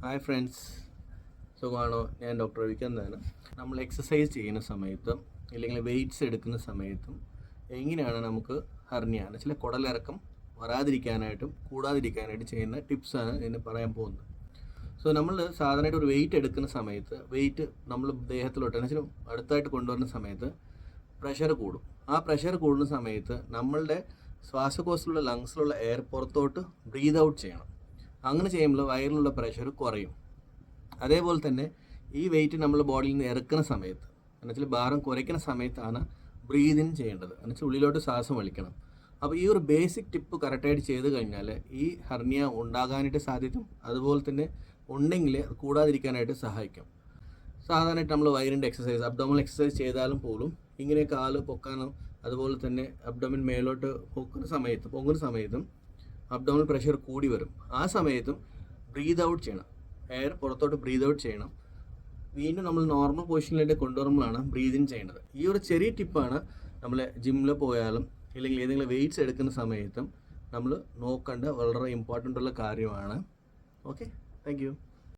Hi friends, സുഖമാണോ? ഞാൻ doctor രവികാന്താണ്. നമ്മൾ എക്സസൈസ് ചെയ്യുന്ന സമയത്തും ഇല്ലെങ്കിൽ വെയ്റ്റ്സ് എടുക്കുന്ന സമയത്തും എങ്ങനെയാണ് നമുക്ക് ഹെർണിയ എന്ന് വെച്ചാൽ കുടലിറക്കം വരാതിരിക്കാനായിട്ടും കൂടാതിരിക്കാനായിട്ടും ചെയ്യുന്ന ടിപ്സാണ് ഇതിന് പറയാൻ പോകുന്നത്. നമ്മൾ സാധാരണയായിട്ട് ഒരു വെയിറ്റ് എടുക്കുന്ന സമയത്ത് വെയിറ്റ് നമ്മൾ ദേഹത്തിലോട്ട് എന്ന് വെച്ചാൽ അടുത്തായിട്ട് കൊണ്ടുവരുന്ന സമയത്ത് പ്രഷർ കൂടും. ആ പ്രഷർ കൂടുന്ന സമയത്ത് നമ്മളുടെ ശ്വാസകോശത്തിലുള്ള ലങ്സിലുള്ള എയർ പുറത്തോട്ട് ബ്രീത് ഔട്ട് ചെയ്യണം. അങ്ങനെ ചെയ്യുമ്പോൾ വയറിലുള്ള പ്രഷർ കുറയും. അതേപോലെ തന്നെ ഈ വെയിറ്റ് നമ്മൾ ബോഡിയിൽ നിന്ന് ഇറക്കുന്ന സമയത്ത് എന്നുവെച്ചാൽ ഭാരം കുറയ്ക്കുന്ന സമയത്താണ് ബ്രീത് ഇൻ ചെയ്യേണ്ടത്. എന്നുവെച്ചാൽ ഉള്ളിലോട്ട് ശ്വാസം വലിക്കണം. അപ്പോൾ ഈ ഒരു ബേസിക് ടിപ്പ് കറക്റ്റായിട്ട് ചെയ്ത് കഴിഞ്ഞാൽ ഈ ഹെർണിയ ഉണ്ടാകാനായിട്ട് സാധിക്കും. അതുപോലെ തന്നെ ഉണ്ടെങ്കിൽ അത് കൂടാതിരിക്കാനായിട്ട് സഹായിക്കും. സാധാരണയായിട്ട് നമ്മൾ വയറിൻ്റെ എക്സസൈസ് അബ്ഡോമിനൽ എക്സസൈസ് ചെയ്താലും പോലും ഇങ്ങനെ കാല് പൊക്കാനും അതുപോലെ തന്നെ അബ്ഡോമിൻ മേലോട്ട് പൊങ്ങുന്ന സമയത്തും അബ്ഡോമിനൽ പ്രഷർ കൂടി വരും. ആ സമയത്തും ബ്രീത് ഔട്ട് ചെയ്യണം. എയർ പുറത്തോട്ട് ബ്രീത് ഔട്ട് ചെയ്യണം. വീണ്ടും നമ്മൾ നോർമൽ പൊസിഷനിലേക്ക് കൊണ്ടുവരുമ്പോഴാണ് ബ്രീത് ഇൻ ചെയ്യേണ്ടത്. ഈ ഒരു ചെറിയ ടിപ്പാണ് നമ്മൾ ജിമ്മിൽ പോയാലും ഇല്ലെങ്കിൽ ഏതെങ്കിലും വെയ്റ്റ്സ് എടുക്കുന്ന സമയത്തും നമ്മൾ നോക്കേണ്ട വളരെ ഇമ്പോർട്ടൻ്റ് ഉള്ള കാര്യമാണ്. Okay, thank you.